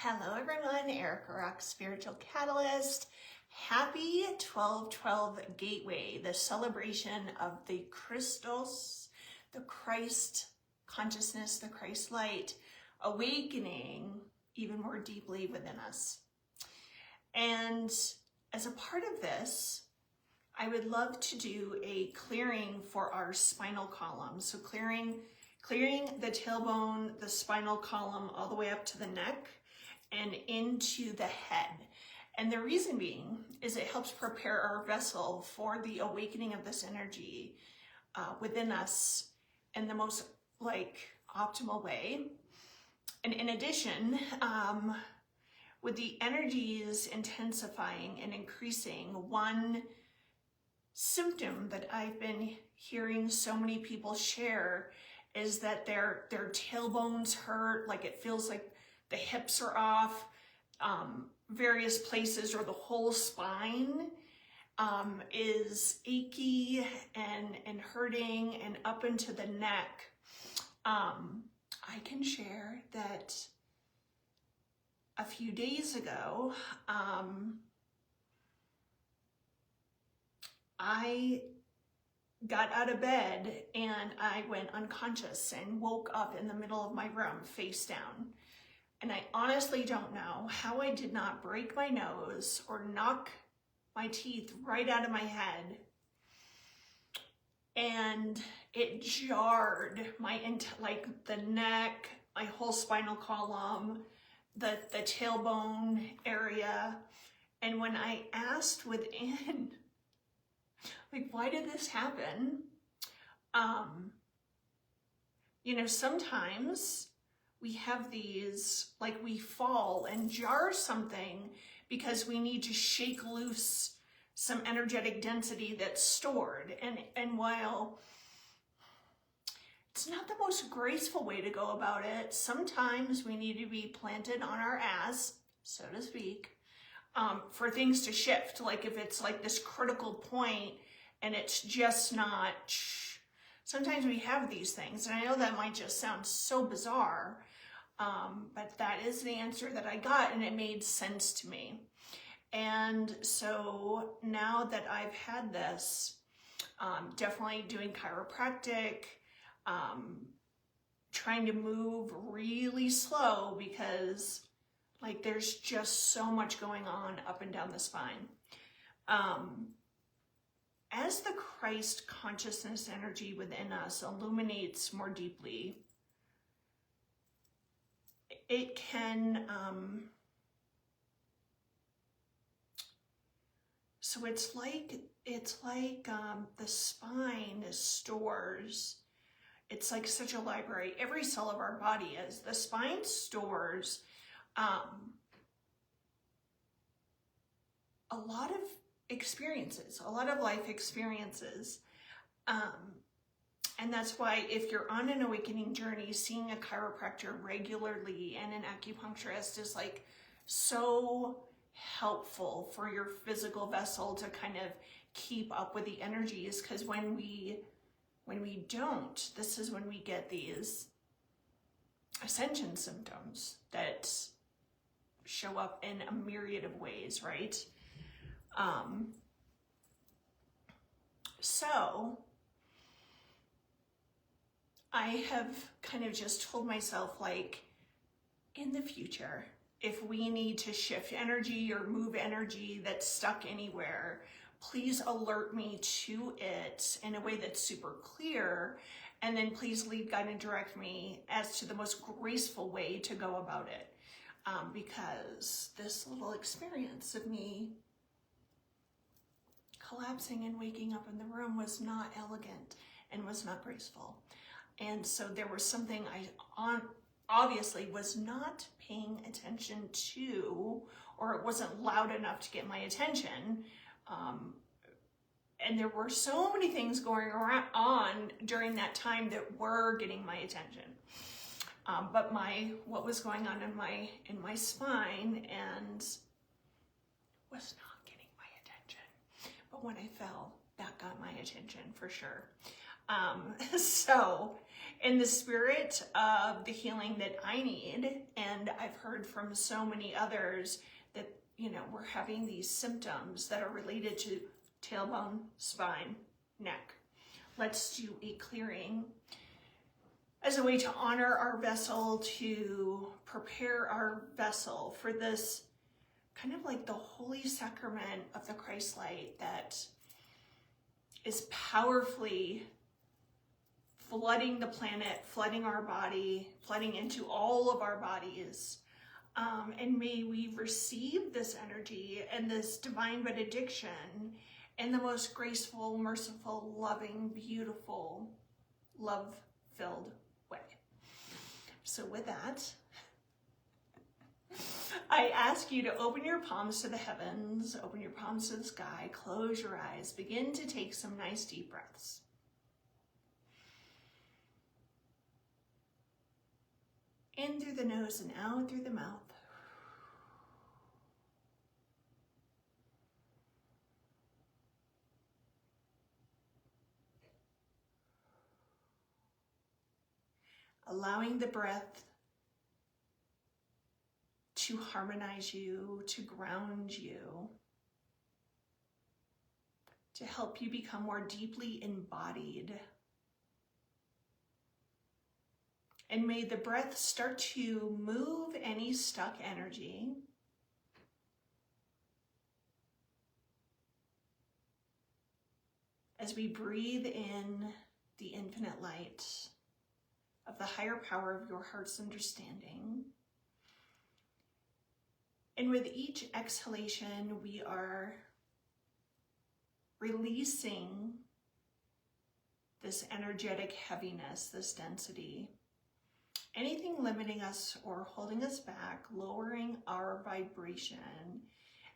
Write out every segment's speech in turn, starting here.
Hello everyone, Erica Rock Spiritual Catalyst. Happy 12/12 Gateway, the celebration of the Christos, the Christ consciousness, the Christ light, awakening even more deeply within us. And as a part of this, I would love to do a clearing for our spinal column. So clearing the tailbone, the spinal column, all the way up to the neck and into the head. And the reason being is it helps prepare our vessel for the awakening of this energy within us in the most optimal way. And in addition, with the energies intensifying and increasing, one symptom that I've been hearing so many people share is that their tailbones hurt, like it feels like the hips are off, various places, or the whole spine is achy and hurting, and up into the neck. I can share that a few days ago, I got out of bed and I went unconscious and woke up in the middle of my room face down. And I honestly don't know how I did not break my nose or knock my teeth right out of my head. And it jarred the neck, my whole spinal column, the tailbone area. And when I asked within, why did this happen? Sometimes we have these, we fall and jar something because we need to shake loose some energetic density that's stored. And while it's not the most graceful way to go about it, sometimes we need to be planted on our ass, so to speak, for things to shift. Like if it's this critical point and it's just not, sometimes we have these things. And I know that might just sound so bizarre, but that is the answer that I got, and it made sense to me. And so now that I've had this, definitely doing chiropractic, trying to move really slow because there's just so much going on up and down the spine. As the Christ consciousness energy within us illuminates more deeply, it can, so it's like the spine stores, it's like such a library. Every cell of our body is. The spine stores a lot of experiences, a lot of life experiences. And that's why if you're on an awakening journey, seeing a chiropractor regularly and an acupuncturist is so helpful for your physical vessel to kind of keep up with the energies. Because when we don't, this is when we get these ascension symptoms that show up in a myriad of ways, right? So I have kind of just told myself, in the future, if we need to shift energy or move energy that's stuck anywhere, please alert me to it in a way that's super clear, and then please lead, guide, and direct me as to the most graceful way to go about it. Because this little experience of me collapsing and waking up in the room was not elegant and was not graceful. And so there was something I obviously was not paying attention to, or it wasn't loud enough to get my attention. And there were so many things going on during that time that were getting my attention. But what was going on in my spine and was not getting my attention. But when I fell, that got my attention for sure. So in the spirit of the healing that I need, and I've heard from so many others that, you know, we're having these symptoms that are related to tailbone, spine, neck. Let's do a clearing as a way to honor our vessel, to prepare our vessel for this kind of like the holy sacrament of the Christ light that is powerfully flooding the planet, flooding our body, flooding into all of our bodies. And may we receive this energy and this divine benediction in the most graceful, merciful, loving, beautiful, love-filled way. So with that, I ask you to open your palms to the heavens, open your palms to the sky, close your eyes, begin to take some nice deep breaths. In through the nose and out through the mouth. Allowing the breath to harmonize you, to ground you, to help you become more deeply embodied. And may the breath start to move any stuck energy. As we breathe in the infinite light of the higher power of your heart's understanding. And with each exhalation, we are releasing this energetic heaviness, this density. Anything limiting us or holding us back, lowering our vibration,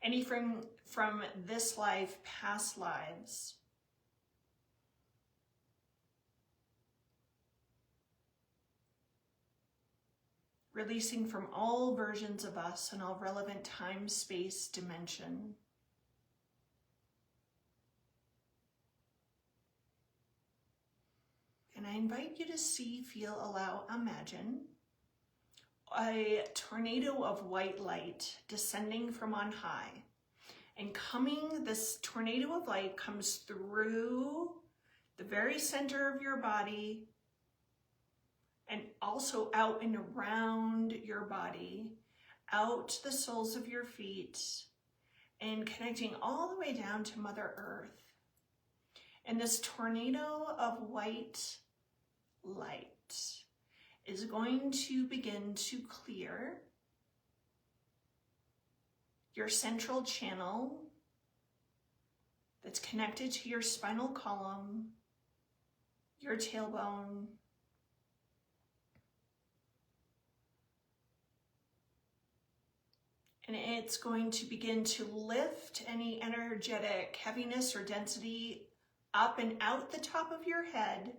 anything from this life, past lives. Releasing from all versions of us and all relevant time, space, dimension. And I invite you to see, feel, allow, imagine a tornado of white light descending from on high. And this tornado of light comes through the very center of your body and also out and around your body, out the soles of your feet, and connecting all the way down to Mother Earth. And this tornado of white light is going to begin to clear your central channel that's connected to your spinal column, your tailbone, and it's going to begin to lift any energetic heaviness or density up and out the top of your head,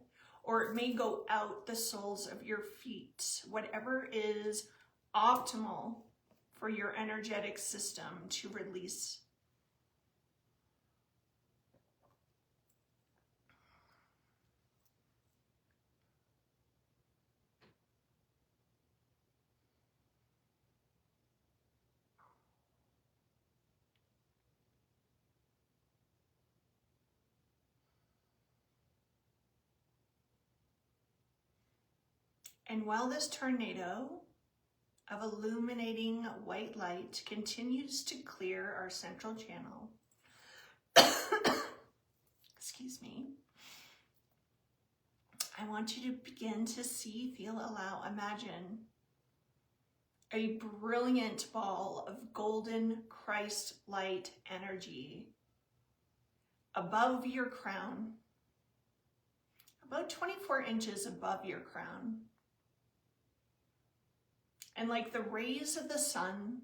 or it may go out the soles of your feet, whatever is optimal for your energetic system to release. And while this tornado of illuminating white light continues to clear our central channel, excuse me, I want you to begin to see, feel, allow, imagine a brilliant ball of golden Christ light energy above your crown, about 24 inches above your crown. And like the rays of the sun,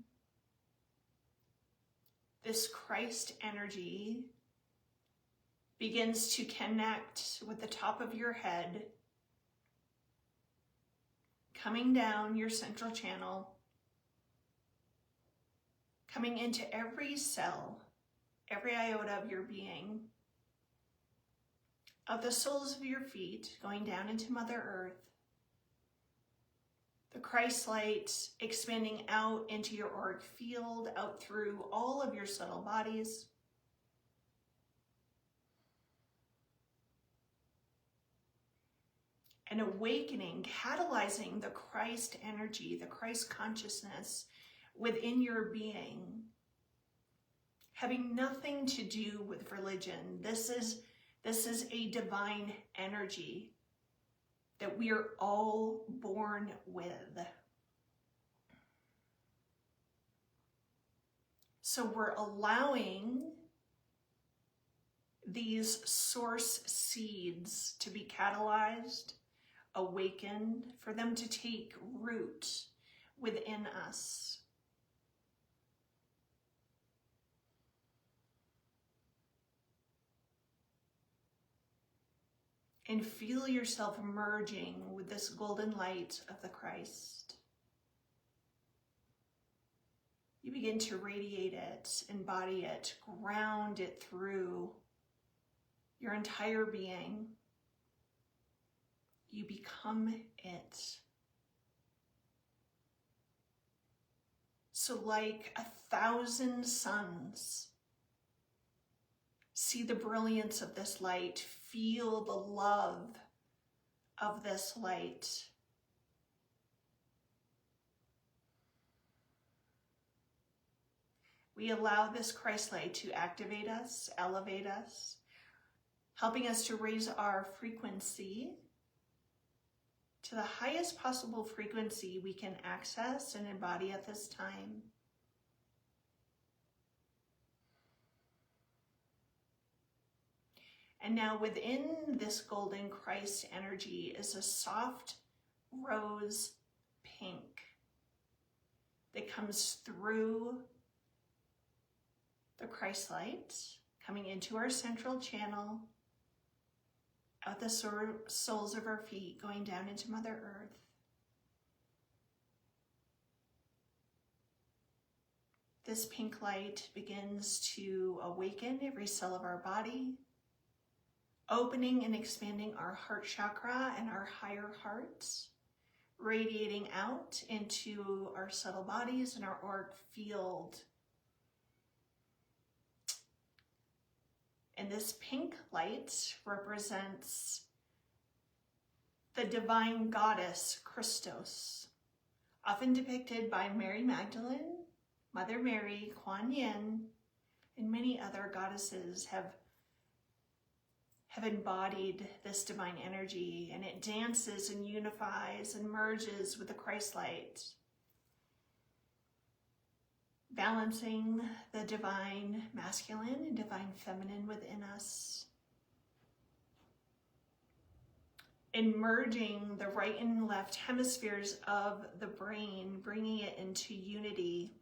this Christ energy begins to connect with the top of your head, coming down your central channel, coming into every cell, every iota of your being, of the soles of your feet going down into Mother Earth. The Christ light expanding out into your auric field, out through all of your subtle bodies. And awakening, catalyzing the Christ energy, the Christ consciousness within your being, having nothing to do with religion. This is a divine energy that we are all born with. So we're allowing these source seeds to be catalyzed, awakened, for them to take root within us. And feel yourself merging with this golden light of the Christ. You begin to radiate it, embody it, ground it through your entire being. You become it. So like 1,000 suns, see the brilliance of this light, feel the love of this light. We allow this Christ light to activate us, elevate us, helping us to raise our frequency to the highest possible frequency we can access and embody at this time. And now within this golden Christ energy is a soft rose pink that comes through the Christ light, coming into our central channel, out the soles of our feet, going down into Mother Earth. This pink light begins to awaken every cell of our body, opening and expanding our heart chakra and our higher hearts, radiating out into our subtle bodies and our auric field. And this pink light represents the divine goddess Christos, often depicted by Mary Magdalene, Mother Mary, Kuan Yin, and many other goddesses have embodied this divine energy, and it dances and unifies and merges with the Christ light, balancing the divine masculine and divine feminine within us, and merging the right and left hemispheres of the brain, bringing it into unity.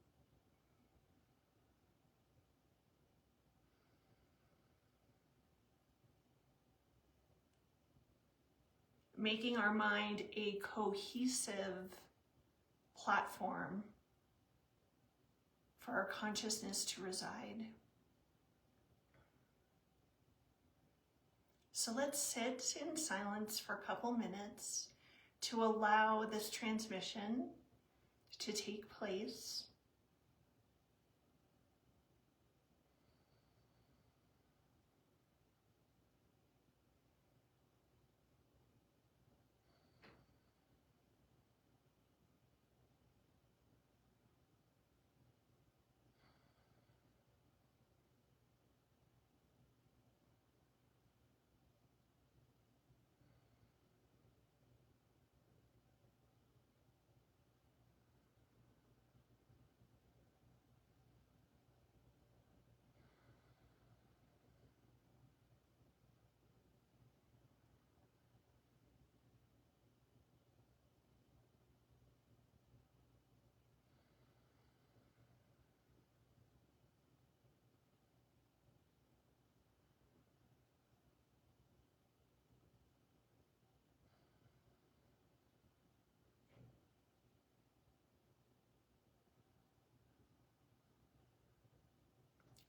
Making our mind a cohesive platform for our consciousness to reside. So let's sit in silence for a couple minutes to allow this transmission to take place.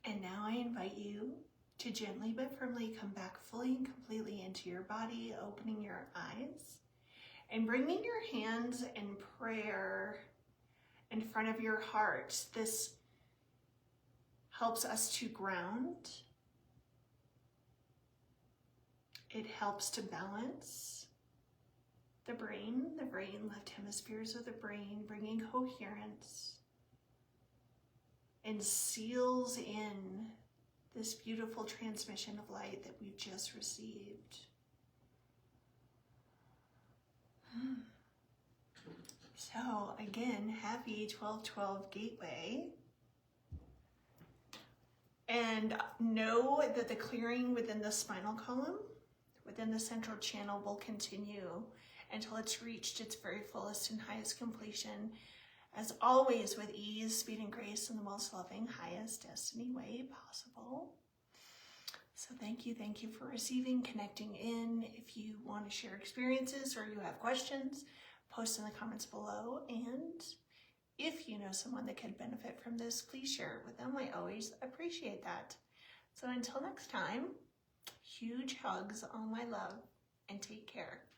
And now I invite you to gently but firmly come back fully and completely into your body, opening your eyes and bringing your hands in prayer in front of your heart. This helps us to ground. It helps to balance the brain, left hemispheres of the brain, bringing coherence, and seals in this beautiful transmission of light that we've just received. So again, happy 12/12 Gateway. And know that the clearing within the spinal column, within the central channel, will continue until it's reached its very fullest and highest completion, as always with ease, speed, and grace in the most loving, highest destiny way possible. So thank you for receiving, connecting in. If you want to share experiences or you have questions, post in the comments below. And if you know someone that could benefit from this, please share it with them. I always appreciate that. So until next time, huge hugs, all my love, and take care.